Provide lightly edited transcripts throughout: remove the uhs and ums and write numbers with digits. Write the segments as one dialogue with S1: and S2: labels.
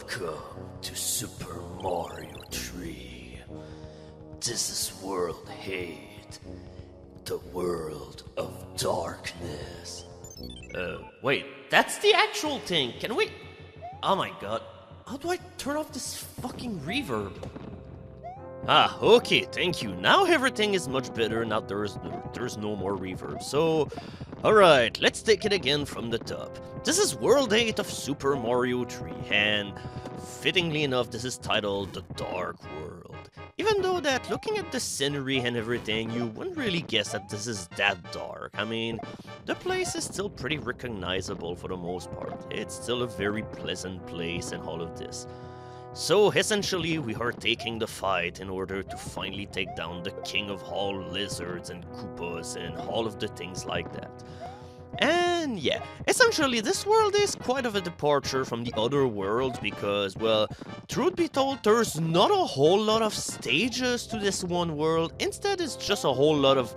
S1: Welcome to Super Mario 3. This is World Hate, the world of darkness. Wait, that's the actual thing. Can we... Oh my god. How do I turn off this fucking reverb? Ah, okay, thank you. Now everything is much better. Now there's no more reverb. So, alright, let's take it again from the top. This is World 8 of Super Mario 3, and fittingly enough, this is titled The Dark World. Even though that, looking at the scenery and everything, you wouldn't really guess that this is that dark. I mean, the place is still pretty recognizable for the most part. It's still a very pleasant place and all of this. So, essentially, we are taking the fight in order to finally take down the king of all lizards and Koopas and all of the things like that. And yeah, essentially this world is quite of a departure from the other worlds because, well, truth be told, there's not a whole lot of stages to this one world. Instead, it's just a whole lot of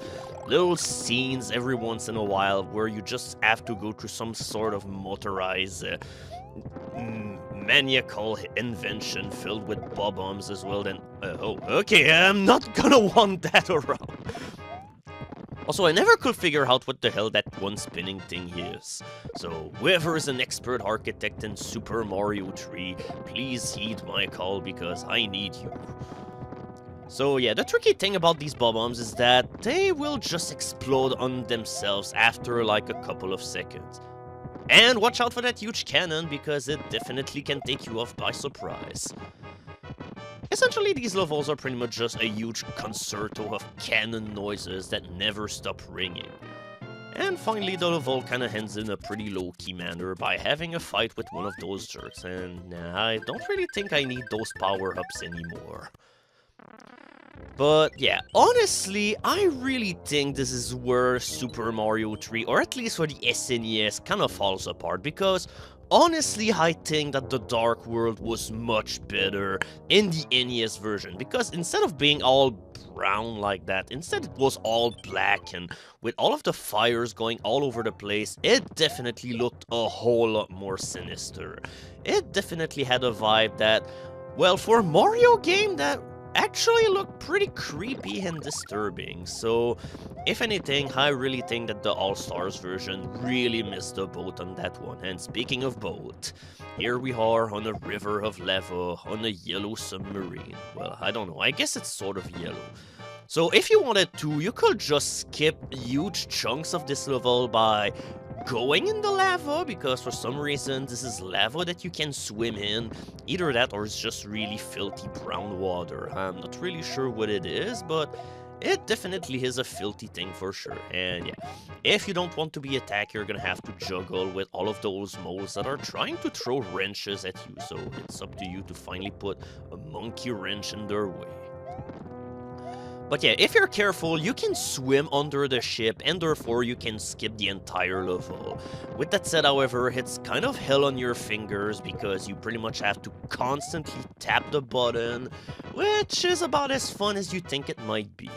S1: little scenes every once in a while where you just have to go through some sort of motorized maniacal invention filled with bob-ombs as well. Then, oh, okay, I'm not gonna want that around. Also, I never could figure out what the hell that one spinning thing is. So, whoever is an expert architect in Super Mario 3, please heed my call because I need you. So yeah, the tricky thing about these bob-ombs is that they will just explode on themselves after like a couple of seconds. And watch out for that huge cannon because it definitely can take you off by surprise. Essentially, these levels are pretty much just a huge concerto of cannon noises that never stop ringing. And finally, the level kinda ends in a pretty low-key manner by having a fight with one of those jerks, and I don't really think I need those power-ups anymore. But yeah, honestly, I really think this is where Super Mario 3, or at least for the SNES, kinda falls apart, because honestly, I think that the Dark World was much better in the NES version, because instead of being all brown like that, instead it was all black, and with all of the fires going all over the place, it definitely looked a whole lot more sinister. It definitely had a vibe that, well, for a Mario game, that actually looked pretty creepy and disturbing. So, if anything, I really think that the All-Stars version really missed the boat on that one. And speaking of boat, here we are on a river of lava on a yellow submarine. Well, I don't know, I guess it's sort of yellow. So if you wanted to, you could just skip huge chunks of this level by going in the lava, because for some reason this is lava that you can swim in. Either that or it's just really filthy brown water. I'm not really sure what it is, but it definitely is a filthy thing for sure. And yeah, if you don't want to be attacked, you're gonna have to juggle with all of those moles that are trying to throw wrenches at you. So it's up to you to finally put a monkey wrench in their way. But yeah, if you're careful, you can swim under the ship, and therefore you can skip the entire level. With that said, however, it's kind of hell on your fingers, because you pretty much have to constantly tap the button, which is about as fun as you think it might be.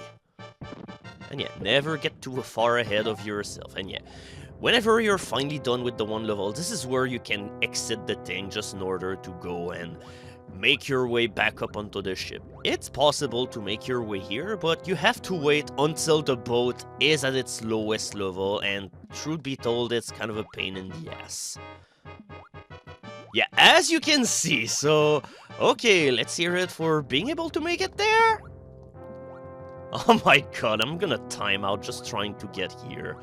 S1: And yeah, never get too far ahead of yourself. And yeah, whenever you're finally done with the one level, this is where you can exit the thing just in order to go and make your way back up onto the ship. It's possible to make your way here, but you have to wait until the boat is at its lowest level, and truth be told, it's kind of a pain in the ass. Yeah, as you can see, so, okay, let's hear it for being able to make it there. Oh my god, I'm gonna time out just trying to get here.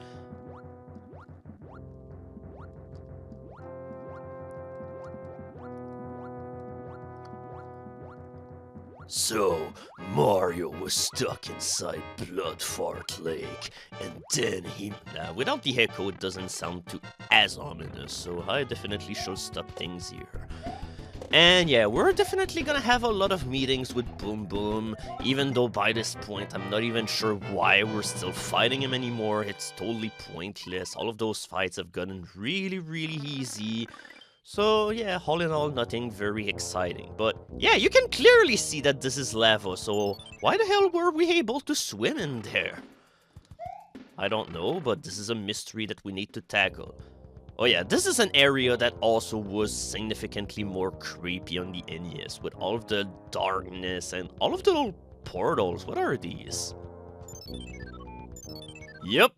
S1: So, Mario was stuck inside Blood Fart Lake, and then he... without the echo, it doesn't sound too as ominous, so I definitely should stop things here. And yeah, we're definitely gonna have a lot of meetings with Boom Boom, even though by this point I'm not even sure why we're still fighting him anymore. It's totally pointless. All of those fights have gotten really, really easy. So yeah, all in all, nothing very exciting. But yeah, you can clearly see that this is lava, so why the hell were we able to swim in there? I don't know, but this is a mystery that we need to tackle. Oh yeah, this is an area that also was significantly more creepy on the NES, with all of the darkness and all of the little portals. What are these? Yep,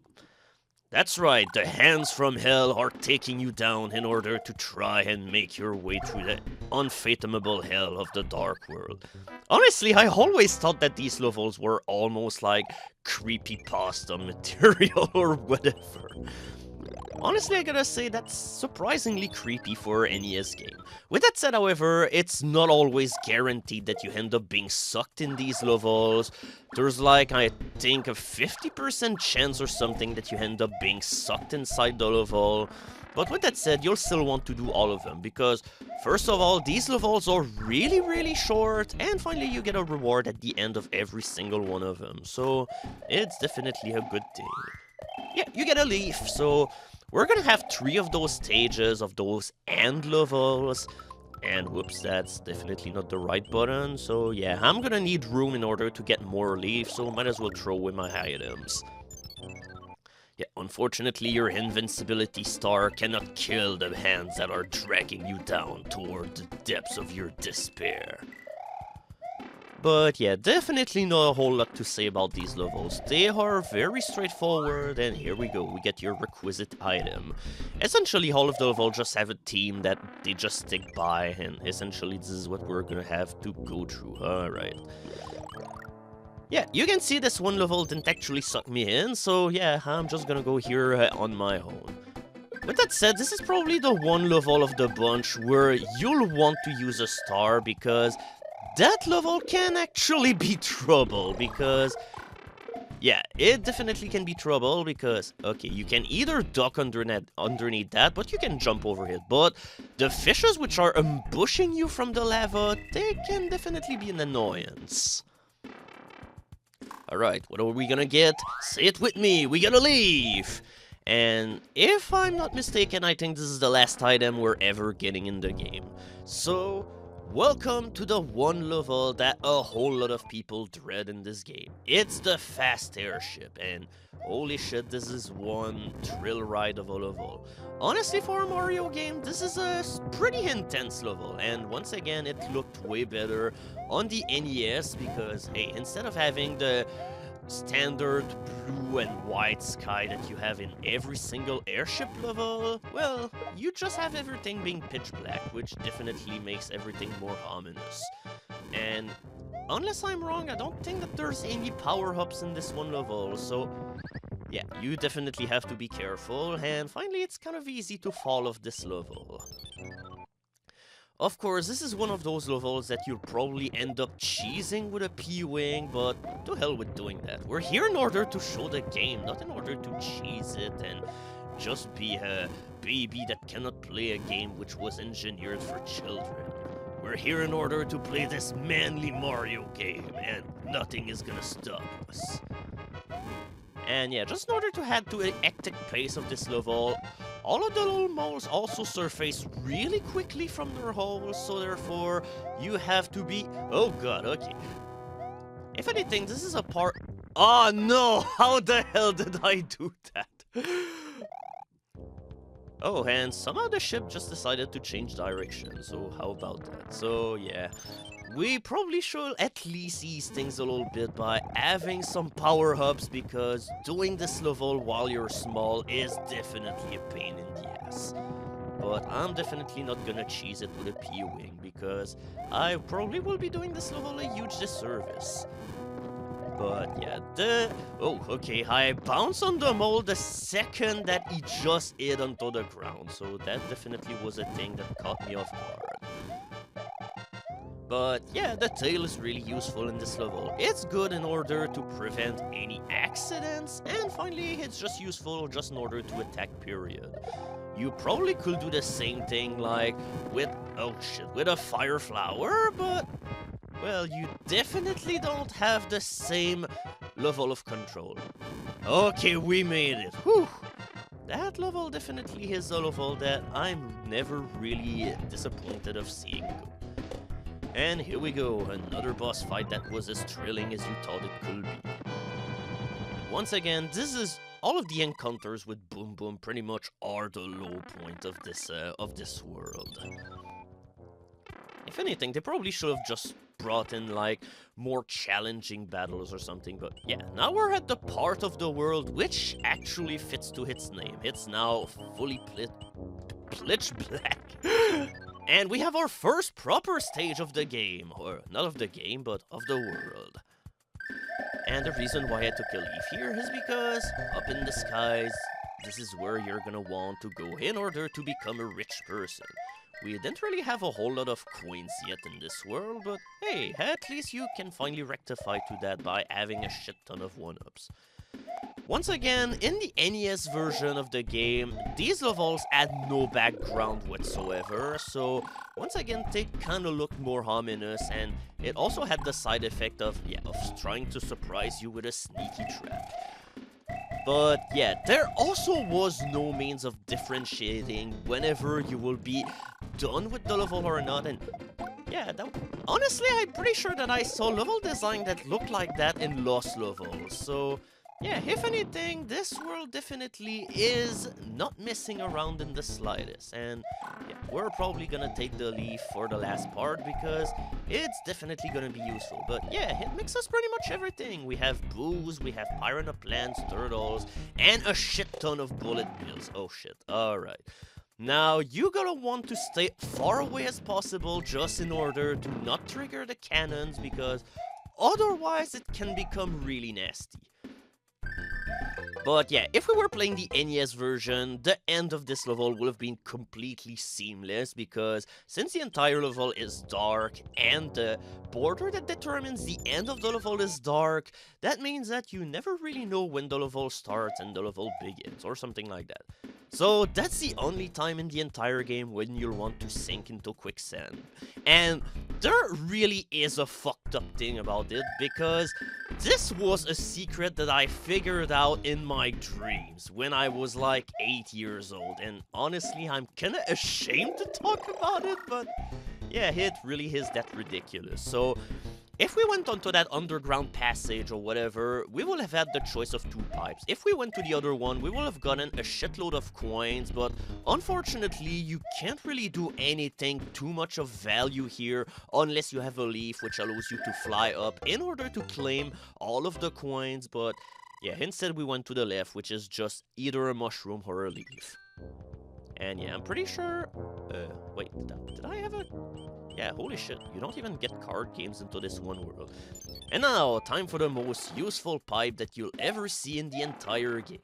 S1: that's right, the hands from hell are taking you down in order to try and make your way through the unfathomable hell of the dark world. Honestly, I always thought that these levels were almost like creepypasta material or whatever. Honestly, I gotta say that's surprisingly creepy for an NES game. With that said, however, it's not always guaranteed that you end up being sucked in these levels. There's like, I think, a 50% chance or something that you end up being sucked inside the level. But with that said, you'll still want to do all of them, because first of all, these levels are really short, and finally you get a reward at the end of every single one of them. So, it's definitely a good thing. Yeah, you get a leaf, so we're gonna have 3 of those stages of those end levels. And whoops, that's definitely not the right button. So yeah, I'm gonna need room in order to get more leaves, so might as well throw in my items. Yeah, unfortunately your invincibility star cannot kill the hands that are dragging you down toward the depths of your despair. But yeah, definitely not a whole lot to say about these levels. They are very straightforward, and here we go, we get your requisite item. Essentially, all of the levels just have a theme that they just stick by, and essentially this is what we're gonna have to go through. Alright. Yeah, you can see this one level didn't actually suck me in, so yeah, I'm just gonna go here on my own. With that said, this is probably the one level of the bunch where you'll want to use a star, because that level can actually be trouble, because yeah, it definitely can be trouble, because okay, you can either duck underneath that, but you can jump over it. But the fishes which are ambushing you from the lava, they can definitely be an annoyance. Alright, what are we gonna get? Say it with me, we gotta leave! And if I'm not mistaken, I think this is the last item we're ever getting in the game. So, welcome to the one level that a whole lot of people dread in this game. It's the fast airship, and holy shit, this is one thrill ride of a level. Honestly, for a Mario game, this is a pretty intense level, and once again, it looked way better on the NES, because hey, instead of having the standard blue and white sky that you have in every single airship level, well, you just have everything being pitch black, which definitely makes everything more ominous. And unless I'm wrong, I don't think that there's any power-ups in this one level, so yeah, you definitely have to be careful, and finally it's kind of easy to fall off this level. Of course, this is one of those levels that you'll probably end up cheesing with a P-Wing, but to hell with doing that. We're here in order to show the game, not in order to cheese it and just be a baby that cannot play a game which was engineered for children. We're here in order to play this manly Mario game, and nothing is gonna stop us. And yeah, just in order to add to the hectic pace of this level, all of the little moles also surface really quickly from their holes, so therefore you have to be... Oh god, okay. If anything, this is a part... Oh no! How the hell did I do that? Oh, and somehow the ship just decided to change direction, so how about that? So yeah, we probably should at least ease things a little bit by having some power-ups, because doing this level while you're small is definitely a pain in the ass. But I'm definitely not gonna cheese it with a P-Wing, because I probably will be doing this level a huge disservice. But yeah, oh, okay, I bounced on the mole the second that he just hit onto the ground, so that definitely was a thing that caught me off guard. But yeah, the tail is really useful in this level. It's good in order to prevent any accidents, and finally, it's just useful just in order to attack, period. You probably could do the same thing, like, with, oh shit, with a fire flower, but... well, you definitely don't have the same level of control. Okay, we made it. Whew. That level definitely is a level that I'm never really disappointed of seeing go. And here we go, another boss fight that was as thrilling as you thought it could be. Once again, this is all of the encounters with Boom Boom pretty much are the low point of this world. If anything, they probably should have just brought in, like, more challenging battles or something, but yeah, now we're at the part of the world which actually fits to its name. It's now fully pitch black. And we have our first proper stage of the game, or not of the game, but of the world. And the reason why I took a leaf here is because up in the skies, this is where you're gonna want to go in order to become a rich person. We didn't really have a whole lot of coins yet in this world, but hey, at least you can finally rectify to that by having a shit ton of one-ups. Once again, in the NES version of the game, these levels had no background whatsoever, so once again they kinda looked more ominous, and it also had the side effect of trying to surprise you with a sneaky trap. But yeah, there also was no means of differentiating whenever you will be done with the level or not, and yeah, honestly, I'm pretty sure that I saw level design that looked like that in Lost levels, so yeah, if anything, this world definitely is not messing around in the slightest, and yeah, we're probably gonna take the leaf for the last part because it's definitely gonna be useful. But yeah, it makes us pretty much everything. We have booze, we have piranha plants, turtles, and a shit ton of bullet bills. Oh shit, alright. Now, you're gonna want to stay far away as possible just in order to not trigger the cannons because otherwise it can become really nasty. But yeah, if we were playing the NES version, the end of this level would have been completely seamless because since the entire level is dark and the border that determines the end of the level is dark, that means that you never really know when the level starts and the level begins or something like that. So that's the only time in the entire game when you'll want to sink into quicksand. And there really is a fucked up thing about it because this was a secret that I figured out in my dreams when I was like 8 years old, and honestly I'm kinda ashamed to talk about it, but yeah, it really is that ridiculous. So if we went onto that underground passage or whatever, we would have had the choice of 2 pipes. If we went to the other one, we would have gotten a shitload of coins, but unfortunately, you can't really do anything too much of value here unless you have a leaf which allows you to fly up in order to claim all of the coins, but yeah, instead we went to the left, which is just either a mushroom or a leaf. And yeah, I'm pretty sure... wait, did I have a... Yeah, holy shit, you don't even get card games into this one world. And now, time for the most useful pipe that you'll ever see in the entire game.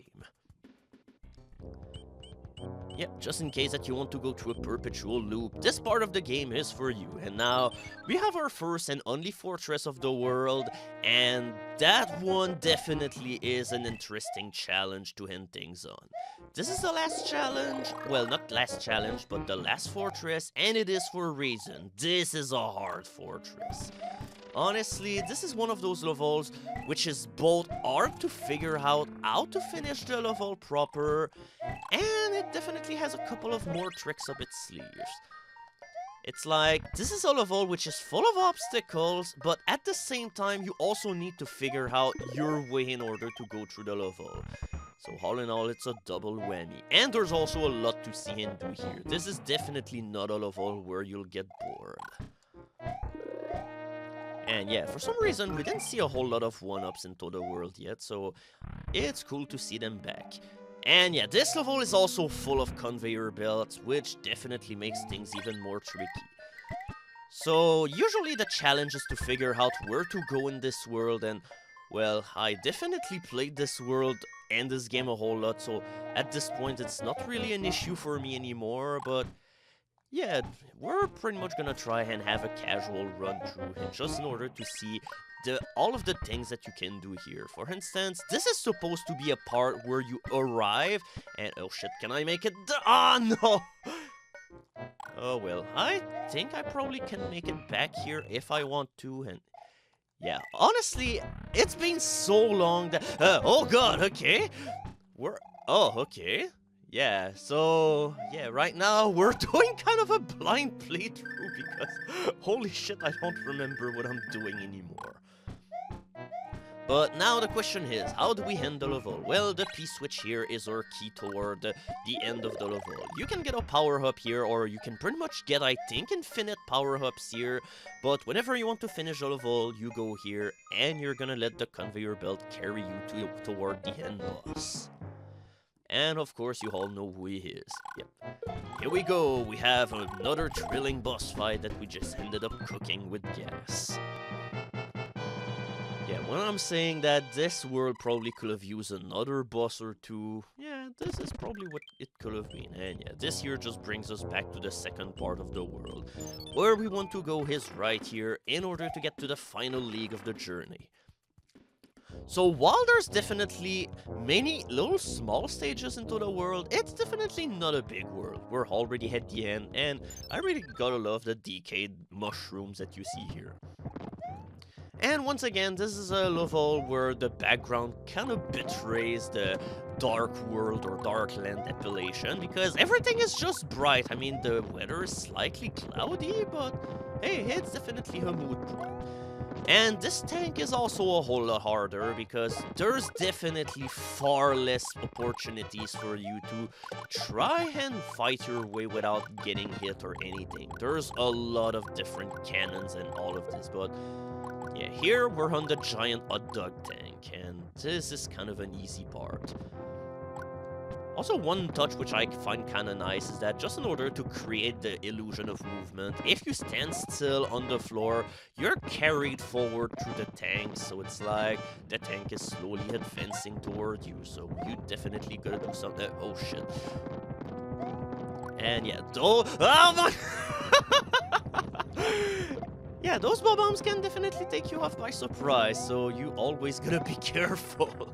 S1: Yeah, just in case that you want to go through a perpetual loop, this part of the game is for you. And now, we have our first and only fortress of the world, and that one definitely is an interesting challenge to end things on. This is the last challenge, well, not last challenge, but the last fortress, and it is for a reason. This is a hard fortress. Honestly, this is one of those levels which is both hard to figure out how to finish the level proper, and it definitely has a couple of more tricks up its sleeves. It's like, this is a level which is full of obstacles, but at the same time you also need to figure out your way in order to go through the level. So all in all, it's a double whammy. And there's also a lot to see and do here. This is definitely not a level where you'll get bored. And yeah, for some reason, we didn't see a whole lot of one-ups into the world yet, so it's cool to see them back. And yeah, this level is also full of conveyor belts, which definitely makes things even more tricky. So usually the challenge is to figure out where to go in this world, and well, I definitely played this world and this game a whole lot, so at this point it's not really an issue for me anymore, but yeah, we're pretty much gonna try and have a casual run through it just in order to see all of the things that you can do here. For instance, this is supposed to be a part where you arrive, and oh shit, can I make it? Ah, no! Oh well, I think I probably can make it back here if I want to, and yeah, honestly, it's been so long that... oh god, okay. Oh, okay. Yeah, so... yeah, right now we're doing kind of a blind playthrough because... holy shit, I don't remember what I'm doing anymore. But now the question is, how do we end the level? Well, the P-switch here is our key toward the end of the level. You can get a power-up here, or you can pretty much get, I think, infinite power-ups here. But whenever you want to finish a level, you go here, and you're gonna let the conveyor belt carry you toward the end boss. And of course, you all know who he is. Yep. Here we go, we have another thrilling boss fight that we just ended up cooking with gas. Yeah, when I'm saying that this world probably could have used another boss or two, yeah, this is probably what it could have been. And yeah, this here just brings us back to the second part of the world. Where we want to go is right here in order to get to the final leg of the journey. So while there's definitely many little small stages into the world, it's definitely not a big world. We're already at the end, and I really gotta love the decayed mushrooms that you see here. And once again, this is a level where the background kind of betrays the dark world or dark land appellation, because everything is just bright. I mean, the weather is slightly cloudy, but hey, it's definitely a mood point. And this tank is also a whole lot harder because there's definitely far less opportunities for you to try and fight your way without getting hit or anything. There's a lot of different cannons and all of this, but yeah, here we're on the giant hot dog tank, and this is kind of an easy part. Also, one touch which I find kind of nice is that just in order to create the illusion of movement, if you stand still on the floor, you're carried forward through the tank, so it's like the tank is slowly advancing toward you, so you definitely gotta do something. Oh shit. And yeah, oh my... Yeah, those bombs can definitely take you off by surprise, so you always gotta be careful.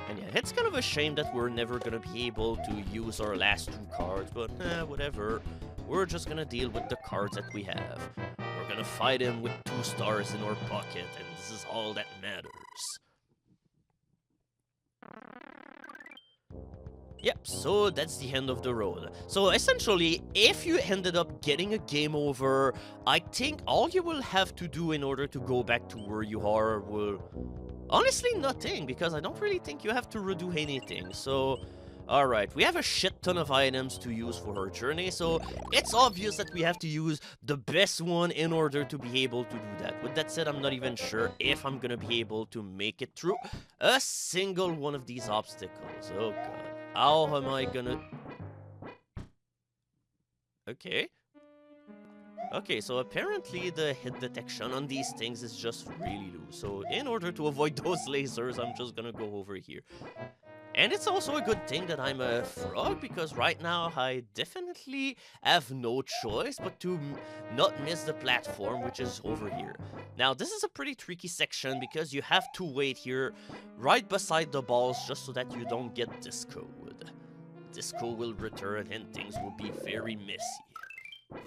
S1: And yeah, it's kind of a shame that we're never gonna be able to use our last two cards, but whatever. We're just gonna deal with the cards that we have. We're gonna fight him with 2 stars in our pocket, and this is all that matters. Yep, so that's the end of the road. So essentially, if you ended up getting a game over, I think all you will have to do in order to go back to where you are will... Honestly, nothing, because I don't really think you have to redo anything, so... Alright, we have a shit ton of items to use for our journey, so it's obvious that we have to use the best one in order to be able to do that. With that said, I'm not even sure if I'm gonna be able to make it through a single one of these obstacles. Oh god. How am I gonna... Okay. Okay, so apparently the hit detection on these things is just really loose. So in order to avoid those lasers, I'm just gonna go over here. And it's also a good thing that I'm a frog, because right now I definitely have no choice but to not miss the platform, which is over here. Now, this is a pretty tricky section because you have to wait here right beside the balls just so that you don't get discoed. Disco will return and things will be very messy.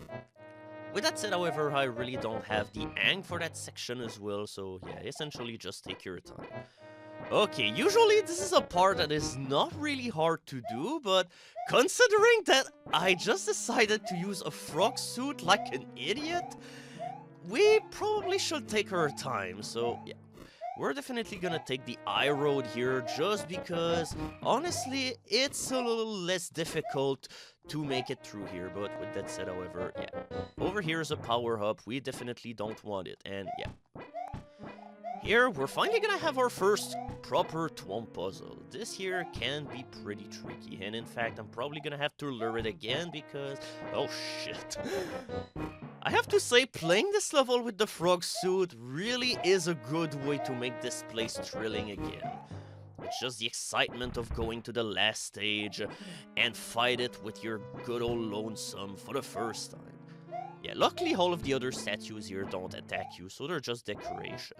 S1: With that said, however, I really don't have the hang for that section as well, so yeah, essentially just take your time. Okay, usually this is a part that is not really hard to do, but considering that I just decided to use a frog suit like an idiot, we probably should take our time, so yeah. We're definitely gonna take the high road here just because, honestly, it's a little less difficult to make it through here. But with that said, however, yeah. Over here is a power-up. We definitely don't want it. And yeah. Here, we're finally gonna have our first proper Tuam puzzle. This here can be pretty tricky. And in fact, I'm probably gonna have to lure it again because... Oh, shit. I have to say, playing this level with the frog suit really is a good way to make this place thrilling again. It's just the excitement of going to the last stage and fight it with your good old lonesome for the first time. Yeah, luckily all of the other statues here don't attack you, so they're just decoration.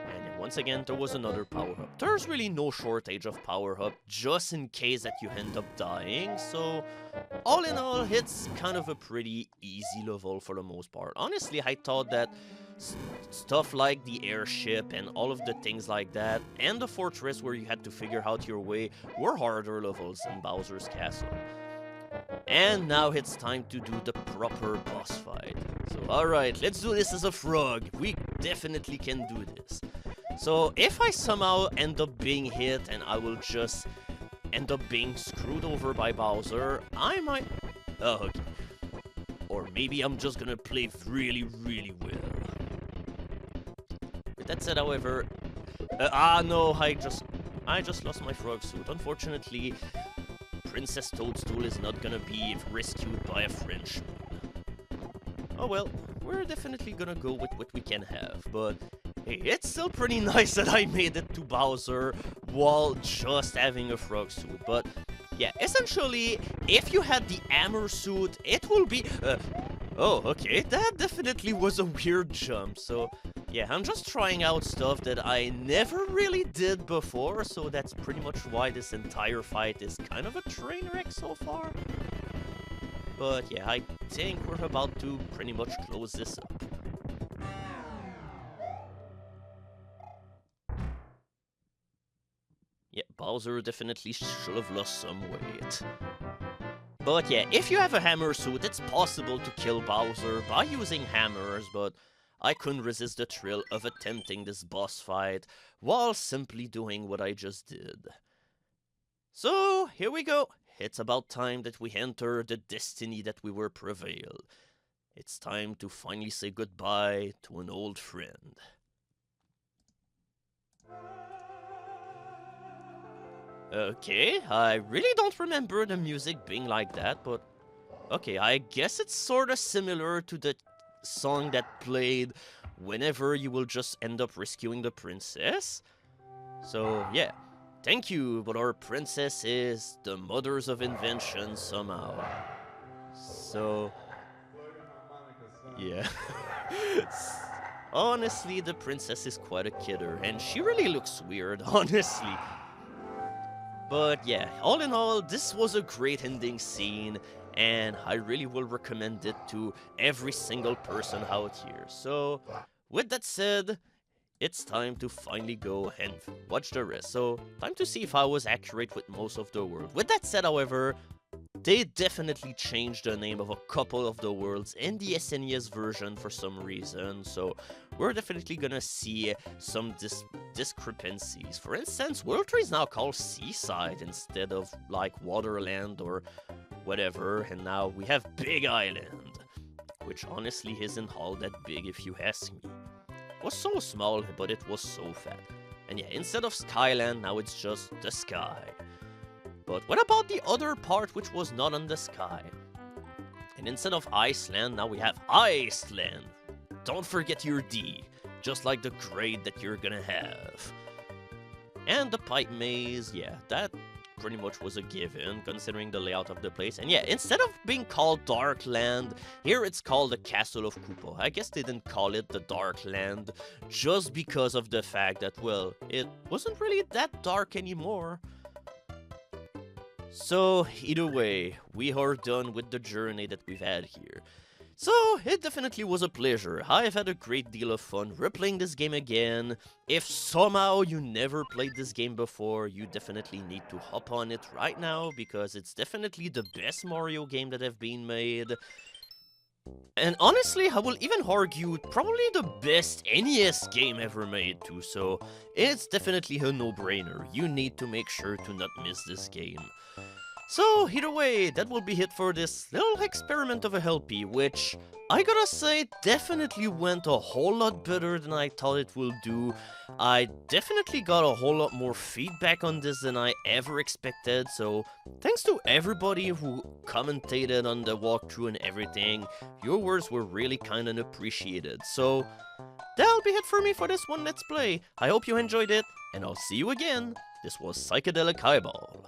S1: And once again, there was another power-up. There's really no shortage of power-up, just in case that you end up dying, so all in all, it's kind of a pretty easy level for the most part. Honestly, I thought that stuff like the airship and all of the things like that, and the fortress where you had to figure out your way, were harder levels than Bowser's Castle. And now it's time to do the proper boss fight. So alright, let's do this as a frog. We definitely can do this. So if I somehow end up being hit and I will just end up being screwed over by Bowser, I might... Oh, okay. Or maybe I'm just gonna play really, really well. With that said, however... no, I just lost my frog suit. Unfortunately, Princess Toadstool is not gonna be rescued by a Frenchman. Oh well, we're definitely gonna go with what we can have, but hey, it's still pretty nice that I made it to Bowser while just having a frog suit. But yeah, essentially, if you had the hammer suit, it will be... oh, okay, that definitely was a weird jump, so... Yeah, I'm just trying out stuff that I never really did before, so that's pretty much why this entire fight is kind of a train wreck so far. But yeah, I think we're about to pretty much close this up. Yeah, Bowser definitely should have lost some weight. But yeah, if you have a hammer suit, it's possible to kill Bowser by using hammers, but I couldn't resist the thrill of attempting this boss fight while simply doing what I just did. So, here we go. It's about time that we enter the destiny that we were prevail. It's time to finally say goodbye to an old friend. Okay, I really don't remember the music being like that, but okay, I guess it's sorta similar to the song that played whenever you will just end up rescuing the princess. So yeah, thank you, but our princess is the mothers of invention somehow. So yeah. Honestly, the princess is quite a kidder, and she really looks weird, honestly. But yeah, all in all, this was a great ending scene, and I really will recommend it to every single person out here. So, with that said, it's time to finally go and watch the rest. So, time to see if I was accurate with most of the world. With that said, however, they definitely changed the name of a couple of the worlds in the SNES version for some reason, so we're definitely gonna see some discrepancies. For instance, World 3 is now called Seaside instead of like Waterland or whatever, and now we have Big Island, which honestly isn't all that big if you ask me. It was so small, but it was so fat. And yeah, instead of Skyland, now it's just the sky. But what about the other part which was not on the sky? And instead of Iceland, now we have Iceland. Don't forget your D, just like the grade that you're gonna have. And the pipe maze, yeah, that pretty much was a given, considering the layout of the place. And yeah, instead of being called Darkland, here it's called the Castle of Koopa. I guess they didn't call it the Darkland, just because of the fact that, well, it wasn't really that dark anymore. So, either way, we are done with the journey that we've had here. So, it definitely was a pleasure. I've had a great deal of fun replaying this game again. If somehow you never played this game before, you definitely need to hop on it right now, because it's definitely the best Mario game that have been made. And honestly, I will even argue probably the best NES game ever made too, so it's definitely a no-brainer. You need to make sure to not miss this game. So, either way, that will be it for this little experiment of a LP, which, I gotta say, definitely went a whole lot better than I thought it will do. I definitely got a whole lot more feedback on this than I ever expected, so thanks to everybody who commentated on the walkthrough and everything. Your words were really kind and appreciated. So, that'll be it for me for this one Let's Play. I hope you enjoyed it, and I'll see you again. This was Psychedelic Highball.